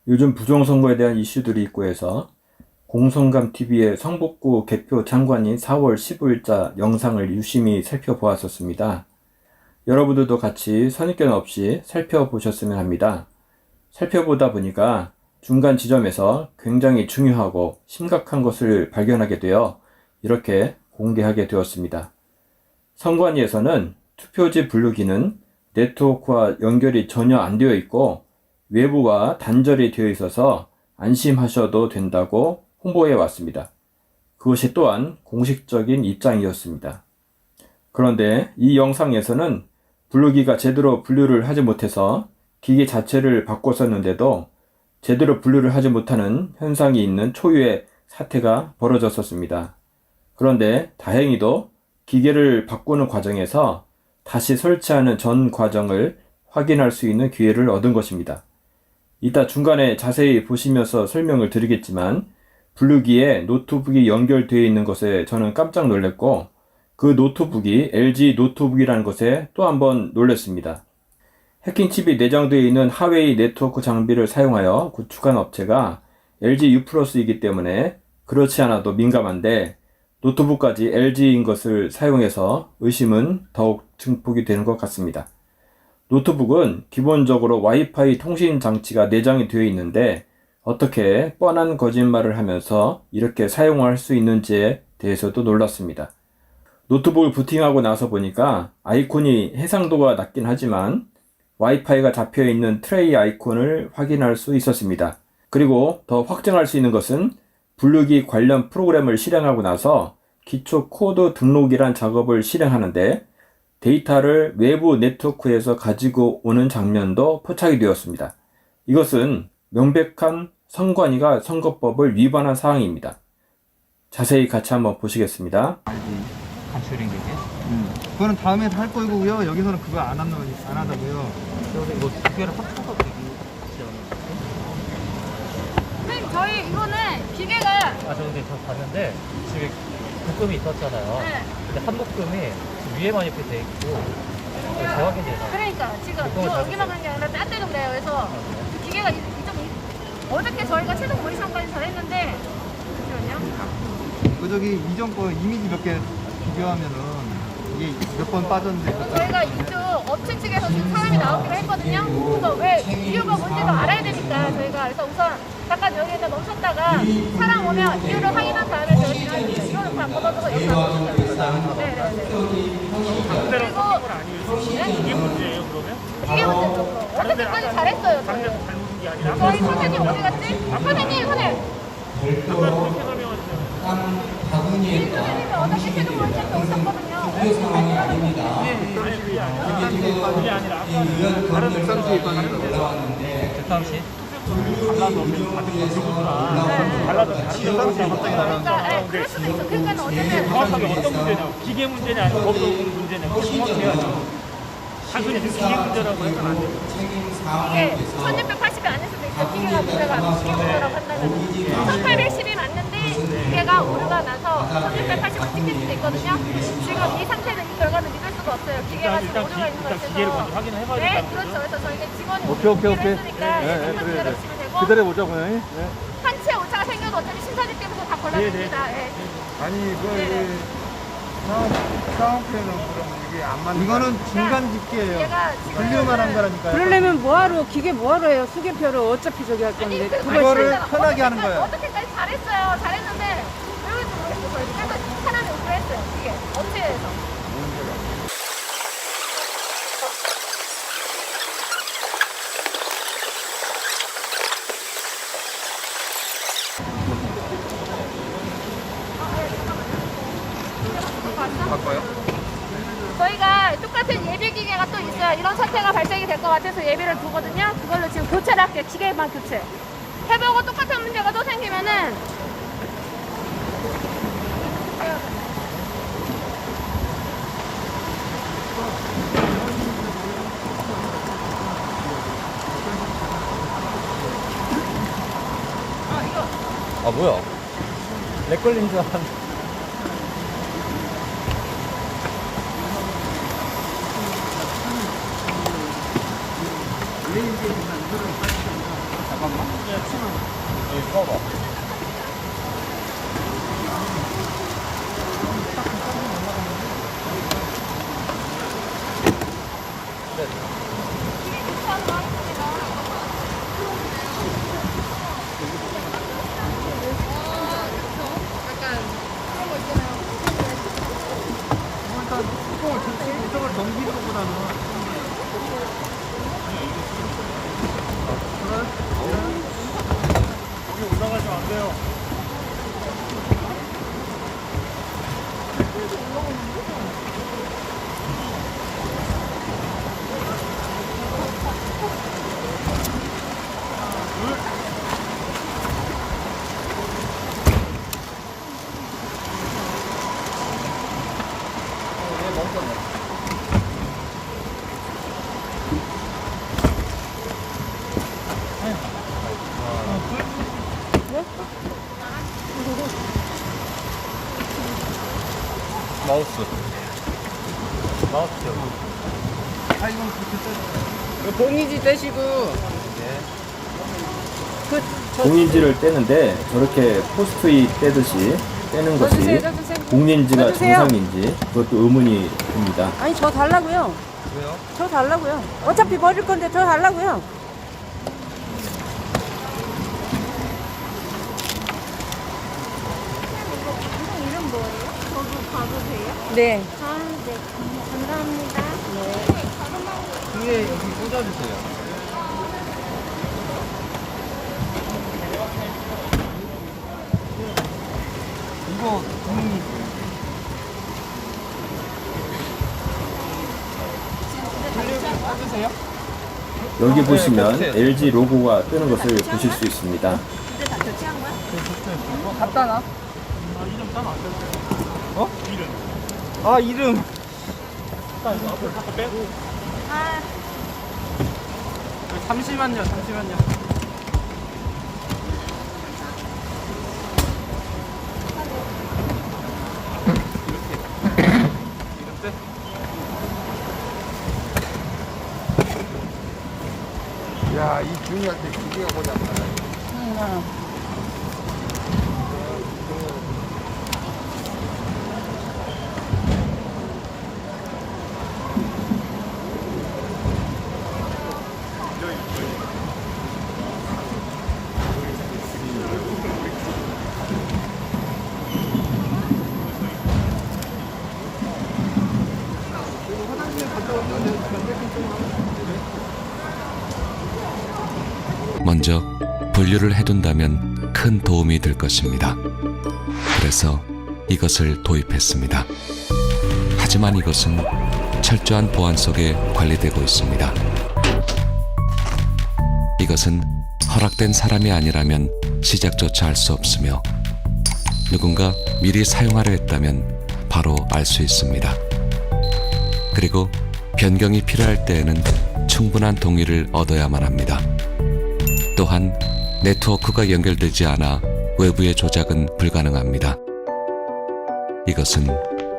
요즘 부정선거에 대한 이슈들이 있고 해서 공성감TV의 성북구 개표 장관이 4월 15일자 영상을 유심히 살펴보았었습니다. 여러분들도 같이 선입견 없이 살펴보셨으면 합니다. 살펴보다 보니까 중간 지점에서 굉장히 중요하고 심각한 것을 발견하게 되어 이렇게 공개하게 되었습니다. 선관위에서는 투표지 분류기는 네트워크와 연결이 전혀 안 되어 있고 외부와 단절이 되어 있어서 안심하셔도 된다고 홍보해 왔습니다. 그것이 또한 공식적인 입장이었습니다. 그런데 이 영상에서는 분류기가 제대로 분류를 하지 못해서 기계 자체를 바꿨었는데도 제대로 분류를 하지 못하는 현상이 있는 초유의 사태가 벌어졌었습니다. 그런데 다행히도 기계를 바꾸는 과정에서 다시 설치하는 전 과정을 확인할 수 있는 기회를 얻은 것입니다. 이따 중간에 자세히 보시면서 설명을 드리겠지만 분류기에 노트북이 연결되어 있는 것에 저는 깜짝 놀랐고 그 노트북이 LG 노트북이라는 것에 또 한번 놀랐습니다. 해킹칩이 내장되어 있는 하웨이 네트워크 장비를 사용하여 구축한 업체가 LG U+이기 때문에 그렇지 않아도 민감한데 노트북까지 LG인 것을 사용해서 의심은 더욱 증폭이 되는 것 같습니다. 노트북은 기본적으로 와이파이 통신 장치가 내장이 되어 있는데 어떻게 뻔한 거짓말을 하면서 이렇게 사용할 수 있는지에 대해서도 놀랐습니다. 노트북을 부팅하고 나서 보니까 아이콘이 해상도가 낮긴 하지만 와이파이가 잡혀 있는 트레이 아이콘을 확인할 수 있었습니다. 그리고 더 확정할 수 있는 것은 분류기 관련 프로그램을 실행하고 나서 기초 코드 등록이란 작업을 실행하는데 데이터를 외부 네트워크에서 가지고 오는 장면도 포착이 되었습니다. 이것은 명백한 선관위가 선거법을 위반한 사항입니다. 자세히 같이 한번 보시겠습니다. 간추린 게. 그거는 다음에 할 거고요. 여기서는 그거 안 하다고요. 그래서 이거 두 개를 합쳐서 되기 선생님 저희 이거는 기계가 저 근데 저 봤는데 집에 묶음이 있었잖아요. 네. 근데 한 묶음이 위에만 이렇게 돼 있고 재확인돼서 그러니까 지금 묶음을 잘 여기만 그런 게 아니라 딴 데도 그래요. 그래서 그 기계가 어저께 저희가 최종 모니터까지 잘했는데 잠시만요. 그 저기 이전 거 이미지 몇 개 비교하면은 이게 몇 번 빠졌는데 저희가 이쪽 업체 측에서 지금 사람이 나오기로 했거든요. 그래서 왜 이유가 뭔지도 알아야 되니까 저희가 그래서 우선 잠깐 여기에다 멈췄다가 사람 오면 이유를 확인한 다음에 저희가 이거는 다 걷어두고 여기 가볼게요. 네네네. 그리고 이게 문제예요, 그러면? 이게 문제죠. 어저께까지 잘했어요. 저희. 잘못인 게 아니라 저희 선생님 어디 갔지? 선생님. 아까 그렇게 설명하셨잖아요. 이 선생님이 어저께 최종 모니터 오셨거든요. 그게 아니라 아까 다른 백상수에 백삼시 달라서 받은 거구나. 달라서 다른 백상수에 갑자기 나가는 그러니까 그럴 수도 있어. 그러니까 어쨌든 정확하게 어떤 문제냐? 기계 문제냐 아니면 법적 문제냐? 그걸 정확히 해야죠. 단순히 기계 문제라고 해서는 안 돼요. 이게 1680이 아닐 수도 있어. 기계가 문제가 아니고 기계 문제라고 한다면 1810이 맞는데 기계가 오류가 나서 1680을 찍힐 수도 있거든요. 지금 이 상태는 이 결과는 믿을 수가 없어요. 기계가 지금 오류가 있는 것 일단 기계를 먼저 같아서. 확인을 해봐야 네, 된다는 그렇죠. 거죠. 그래서 저희가 직원이 오케이. 했으니까 네, 일단 그래. 기다려주시면 되고 기다려보자고요. 네. 한치의 오차가 생겨도 어차피 심사직 때문에 다 걸러집니다. 예. 아니 네네. 상황표는 그럼 이게 안 맞는 이거는 중간 집계예요. 얘가 지금 분류만 한 거라니까요. 그러려면 뭐하러 기계 뭐하러 해요? 수개표를 어차피 저기 할 건데 아니, 그걸 그거를 진짜 편하게 하는 거예요. 어떻게까지 잘했어요. 잘했는데 왜 그런지 모르겠어요. 그래서 사람이 오기로 했어요. 이게 업체에서. 바꿔요? 저희가 똑같은 예비 기계가 또 있어요. 이런 사태가 발생이 될 것 같아서 예비를 두거든요. 그걸로 지금 교체를 할게요. 기계만 교체. 해보고 똑같은 문제가 또 생기면은 아 뭐야? 렉 걸린 줄 알았는데. 잠깐만. 일단 뚜껑을 덮지 이쪽을 넘기는 것보다는 여기 올라가시면 안 돼요. 마우스. 아 이건 그렇게 떼. 봉이지 떼시고. 공인지를 떼는데 저렇게 포스트잇 떼듯이 떼는 것이 넣어주세요, 넣어주세요. 공인지가 넣어주세요. 정상인지 그것도 의문이 듭니다. 아니 저 달라고요. 왜요? 저 달라고요. 어차피 버릴 건데 저 달라고요. 이름 뭐예요? 저도 봐도 돼요? 네. 아, 네. 감사합니다. 뒤에 여기 꽂아주세요. 이거 여기 보시면 LG 로고가 뜨는 것을 보실 수 있습니다. 이거 갖다 놔. 어? 이름. 아 이름. 잠시만요. 야, 이 중요할 때 기계가 보지 않나. 먼저 분류를 해둔다면 큰 도움이 될 것입니다. 그래서 이것을 도입했습니다. 하지만 이것은 철저한 보안 속에 관리되고 있습니다. 이것은 허락된 사람이 아니라면 시작조차 할 수 없으며 누군가 미리 사용하려 했다면 바로 알 수 있습니다. 그리고 변경이 필요할 때에는 충분한 동의를 얻어야만 합니다. 또한 네트워크가 연결되지 않아 외부의 조작은 불가능합니다. 이것은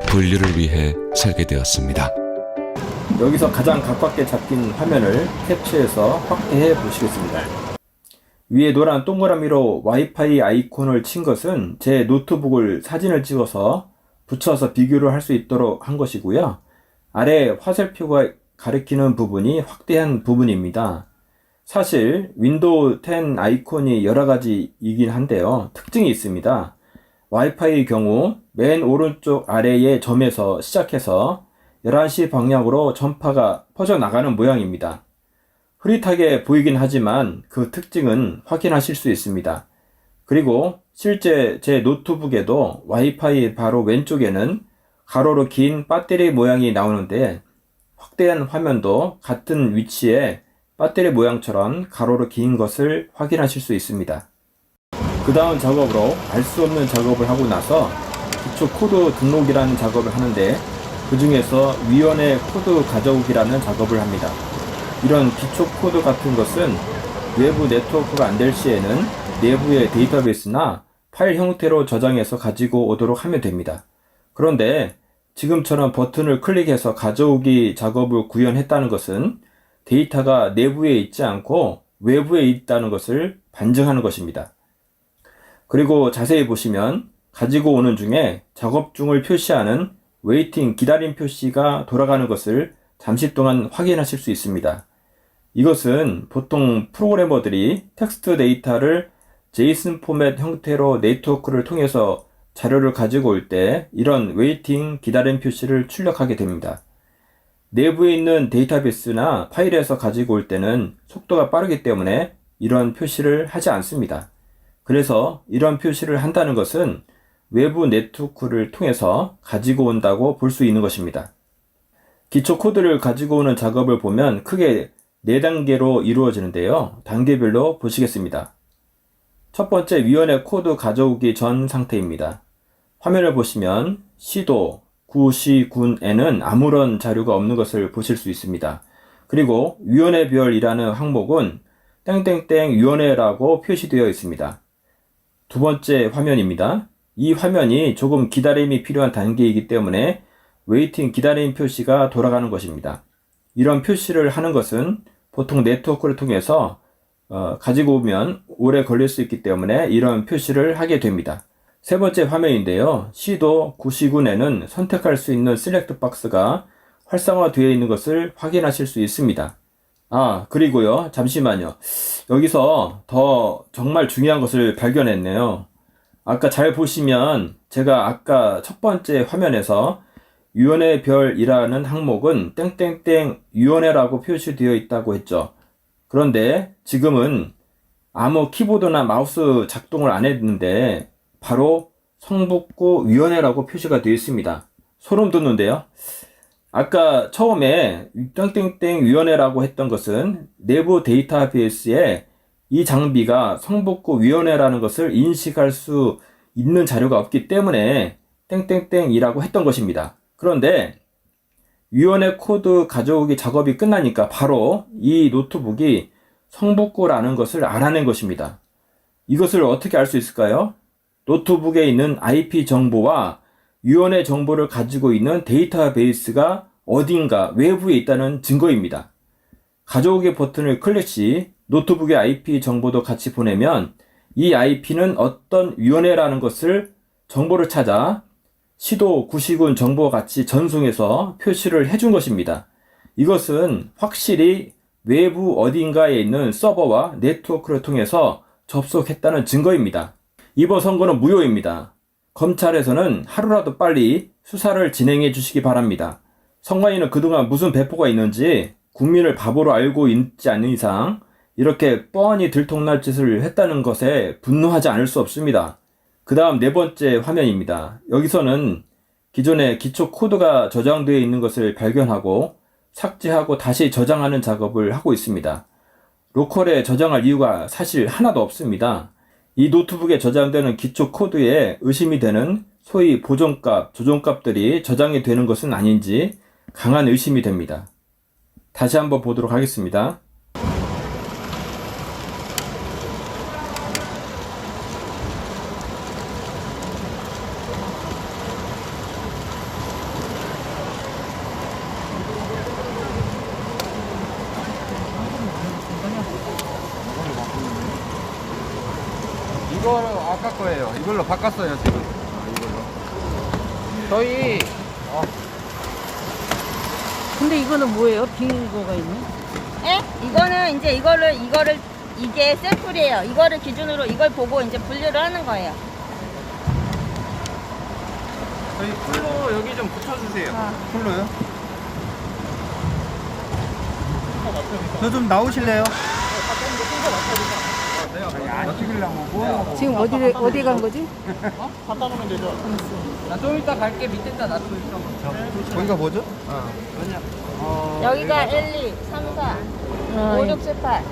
분류를 위해 설계되었습니다. 여기서 가장 가깝게 잡힌 화면을 캡처해서 확대해 보시겠습니다. 위에 노란 동그라미로 와이파이 아이콘을 친 것은 제 노트북을 사진을 찍어서 붙여서 비교를 할 수 있도록 한 것이고요. 아래 화살표가 가리키는 부분이 확대한 부분입니다. 사실 윈도우 10 아이콘이 여러 가지이긴 한데요. 특징이 있습니다. 와이파이의 경우 맨 오른쪽 아래의 점에서 시작해서 11시 방향으로 전파가 퍼져나가는 모양입니다. 흐릿하게 보이긴 하지만 그 특징은 확인하실 수 있습니다. 그리고 실제 제 노트북에도 와이파이 바로 왼쪽에는 가로로 긴 배터리 모양이 나오는데 확대한 화면도 같은 위치에 배터리 모양처럼 가로로 긴 것을 확인하실 수 있습니다. 그 다음 작업으로 알 수 없는 작업을 하고 나서 기초 코드 등록이라는 작업을 하는데 그 중에서 위원회 코드 가져오기라는 작업을 합니다. 이런 기초 코드 같은 것은 외부 네트워크가 안 될 시에는 내부의 데이터베이스나 파일 형태로 저장해서 가지고 오도록 하면 됩니다. 그런데 지금처럼 버튼을 클릭해서 가져오기 작업을 구현했다는 것은 데이터가 내부에 있지 않고 외부에 있다는 것을 반증하는 것입니다. 그리고 자세히 보시면 가지고 오는 중에 작업 중을 표시하는 웨이팅 기다림 표시가 돌아가는 것을 잠시 동안 확인하실 수 있습니다. 이것은 보통 프로그래머들이 텍스트 데이터를 JSON 포맷 형태로 네트워크를 통해서 자료를 가지고 올 때 이런 웨이팅 기다림 표시를 출력하게 됩니다. 내부에 있는 데이터베이스나 파일에서 가지고 올 때는 속도가 빠르기 때문에 이런 표시를 하지 않습니다. 그래서 이런 표시를 한다는 것은 외부 네트워크를 통해서 가지고 온다고 볼 수 있는 것입니다. 기초 코드를 가지고 오는 작업을 보면 크게 4단계로 이루어지는데요. 단계별로 보시겠습니다. 첫 번째, 위원회 코드 가져오기 전 상태입니다. 화면을 보시면 시도, 구시군에는 아무런 자료가 없는 것을 보실 수 있습니다. 그리고 위원회별이라는 항목은 땡땡땡 위원회라고 표시되어 있습니다. 두 번째 화면입니다. 이 화면이 조금 기다림이 필요한 단계이기 때문에 웨이팅 기다림 표시가 돌아가는 것입니다. 이런 표시를 하는 것은 보통 네트워크를 통해서 가지고 오면 오래 걸릴 수 있기 때문에 이런 표시를 하게 됩니다. 세 번째 화면인데요. 시도 구시군에는 선택할 수 있는 셀렉트 박스가 활성화되어 있는 것을 확인하실 수 있습니다. 그리고요. 잠시만요. 여기서 더 정말 중요한 것을 발견했네요. 아까 잘 보시면 제가 아까 첫 번째 화면에서 위원회별이라는 항목은 땡땡땡 위원회라고 표시되어 있다고 했죠. 그런데 지금은 아무 키보드나 마우스 작동을 안 했는데 바로 성북구 위원회라고 표시가 되어 있습니다. 소름 돋는데요. 아까 처음에 땡땡땡 위원회라고 했던 것은 내부 데이터베이스에 이 장비가 성북구 위원회라는 것을 인식할 수 있는 자료가 없기 때문에 땡땡땡이라고 했던 것입니다. 그런데 위원회 코드 가져오기 작업이 끝나니까 바로 이 노트북이 성북구라는 것을 알아낸 것입니다. 이것을 어떻게 알 수 있을까요? 노트북에 있는 IP 정보와 위원회 정보를 가지고 있는 데이터베이스가 어딘가 외부에 있다는 증거입니다. 가져오기 버튼을 클릭 시 노트북의 IP 정보도 같이 보내면 이 IP는 어떤 위원회라는 것을 정보를 찾아 시도 구시군 정보와 같이 전송해서 표시를 해준 것입니다. 이것은 확실히 외부 어딘가에 있는 서버와 네트워크를 통해서 접속했다는 증거입니다. 이번 선거는 무효입니다. 검찰에서는 하루라도 빨리 수사를 진행해 주시기 바랍니다. 선관위는 그동안 무슨 배포가 있는지 국민을 바보로 알고 있지 않는 이상 이렇게 뻔히 들통날 짓을 했다는 것에 분노하지 않을 수 없습니다. 그 다음 네 번째 화면입니다. 여기서는 기존에 기초 코드가 저장되어 있는 것을 발견하고 삭제하고 다시 저장하는 작업을 하고 있습니다. 로컬에 저장할 이유가 사실 하나도 없습니다. 이 노트북에 저장되는 기초 코드에 의심이 되는 소위 보정값, 조정값들이 저장이 되는 것은 아닌지 강한 의심이 됩니다. 다시 한번 보도록 하겠습니다. 이거는 아까 거예요. 이걸로 바꿨어요 지금. 이걸로. 저희 근데 이거는 뭐예요? 빈 거가 있네? 예? 이거는 이제 이게 샘플이에요. 이거를 기준으로 이걸 보고 이제 분류를 하는 거예요. 저희 풀로 여기 좀 붙여주세요. 풀로요? 저 좀 나오실래요? 안 찍으려고 뭐? 지금 어디 간 거지? 갖다 놓으면 되죠. 나 좀 이따 갈게. 밑에다 놔두고 있어. 거기가 뭐죠? 여기가 1, 2, 3, 4, 5, 6, 7, 8.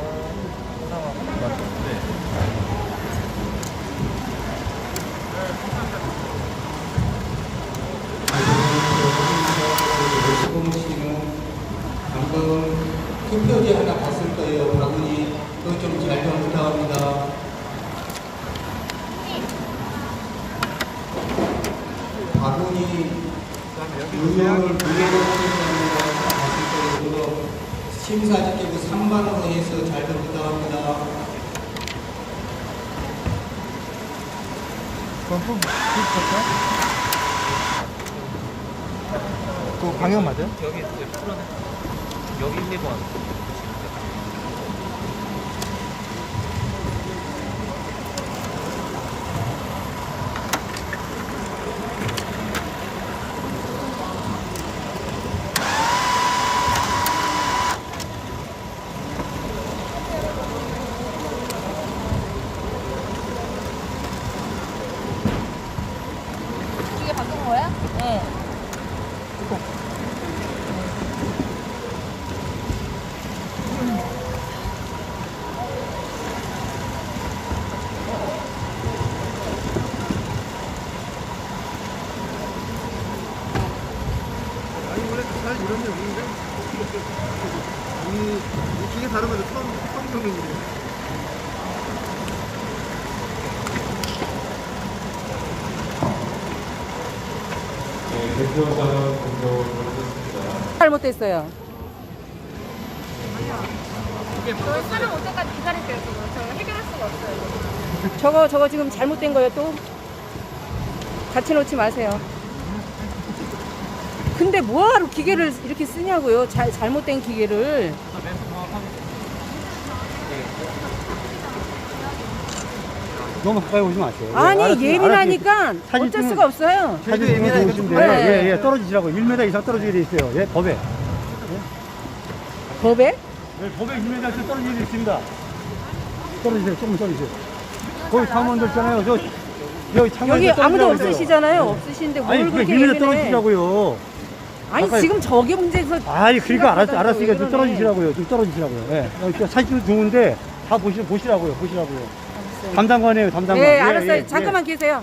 방금 투표지 하나 봤을 거예요. 바구니 그거 좀 잘 좀 부탁합니다. 바구니 의원을 불러놓은 거 봤을 거예요. 그거 심사직계고 한방으로 해서 잘 좀 부탁합니다. 그럼 그 방향 맞아요? 여기 풀어내. 여기 1번. 이게 바꾼 거야? 네. 아니 원래 잘 이런 데 없는데 이 기계 다루면서 처음 겪는 일이에요. 잘못됐어요. 저희 사람 올 때까지 기다릴게요. 저 해결할 수가 없어요. 저거 지금 잘못된 거예요 또? 같이 놓지 마세요. 근데 뭐하러 기계를 이렇게 쓰냐고요? 잘못된 기계를. 너무 가까이 오지 마세요. 아니 예민하니까 어쩔 수가 없어요. 사진 예민하니까 좀 네. 예, 떨어지시라고 1m 이상 떨어지게 돼 있어요. 예, 법에. 법에? 네, 법에 1m 이상 떨어지게 돼 있습니다. 떨어지세요. 조금 떨어지세요. 거기 사무원들 있잖아요. 여기 창문에 여기 아무도 떨어지라고 그래요. 없으시잖아요. 없으신데 뭘 아니, 그렇게 1m 예민해? 떨어지시라고요. 아니 가까이- 지금 저게 문제에서 아니, 그러니까 알았으니까 왜 좀 그러네. 떨어지시라고요. 좀 떨어지시라고요. 예. 사진 좋은데 다 보시라고요. 담당관이에요, 담당관. 네 예, 알았어요. 예, 잠깐만 계세요.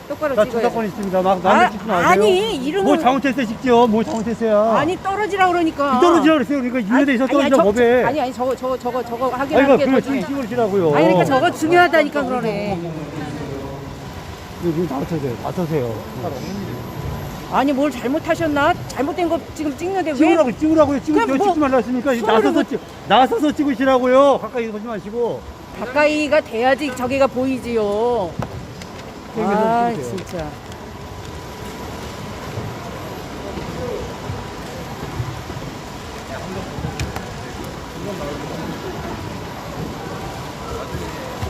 똑바로 나 찍어요. 주사권 있습니다. 남의 찍지 마세요. 아니 이름을 뭐 잘못했어요, 찍죠. 뭐 잘못했어요. 아니 떨어지라 그러니까. 떨어지라 그랬어요. 그러니까 1m 이상 떨어지자 법에. 아니 저거 아니, 확인할 게 그거 더 중요해. 찍으시라고요. 아니 그러니까 저거 중요하다니까 그러네. 이거 맞춰세요. 아니 뭘 잘못하셨나? 잘못된 거 지금 찍는데 왜? 찍으라고요. 그럼 뭐 찍지 말라 했으니까 나서서 찍으시라고요. 가까이 보지 마시고. 가까이가 돼야지 저기가 보이지요. 아 진짜.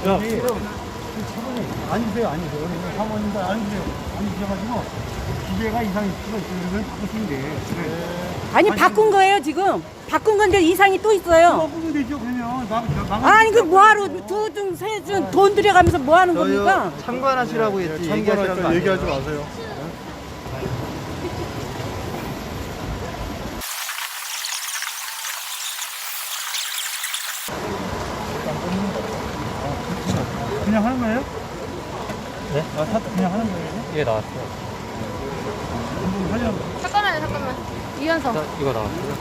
야, 앉으세요. 사모님들 앉으셔가지고 기계가 이상이 있으면 바꾸시면 돼. 아니 바꾼 거예요 지금. 바꾼 건데 이상이 또 있어요. 바꾸면 되죠. 그러면 아니 그 뭐하러 두중 세중 돈 들여가면서 뭐 하는 겁니까? 참관하시라고 했지 얘기하지 마세요. 그냥 하는 거예요? 네? 그냥 하는 거예요? 이게 나왔어요. 잠깐만. 이현성. 이거 나왔어요.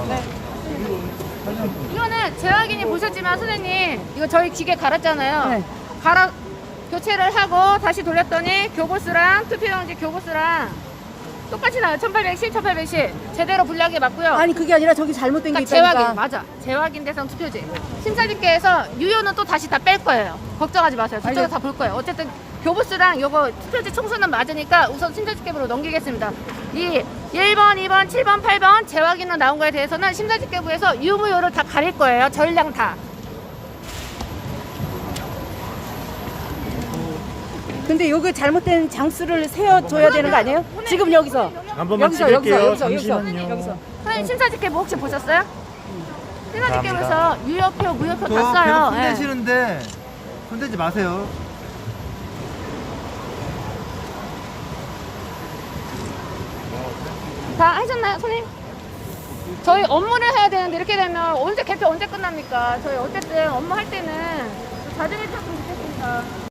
네. 이거는 재확인이 보셨지만 선생님 이거 저희 기계 갈았잖아요. 네. 교체를 하고 다시 돌렸더니 교보스랑 투표용지 교보스랑 똑같이 나와요. 1810, 1810 제대로 분량에 맞고요. 아니 그게 아니라 저기 잘못된 게 그러니까 있다니까. 재확인 맞아. 재확인 대상 투표지. 심사집계에서 유효는 또 다시 다 뺄 거예요. 걱정하지 마세요. 저쪽에서 다 볼 거예요. 어쨌든 교부스랑 요거 투표지 총수는 맞으니까 우선 심사집계부로 넘기겠습니다. 이 1번, 2번, 7번, 8번 재확인으로 나온 거에 대해서는 심사집계부에서 유무효를 다 가릴 거예요. 전량 다. 근데 여기 잘못된 장수를 세워줘야 되는 거 아니에요? 지금 여기서. 한 번만 여기서. 선생님 심사집계부 혹시 보셨어요? 심사집계부에서 유효표, 무효표 다 써요. 계속 예. 손대시는데 손대지 마세요. 다 하셨나요, 선생님? 저희 업무를 해야 되는데 이렇게 되면 언제 개표 언제 끝납니까? 저희 어쨌든 업무 할 때는 자중해 주셨으면 좋겠습니다.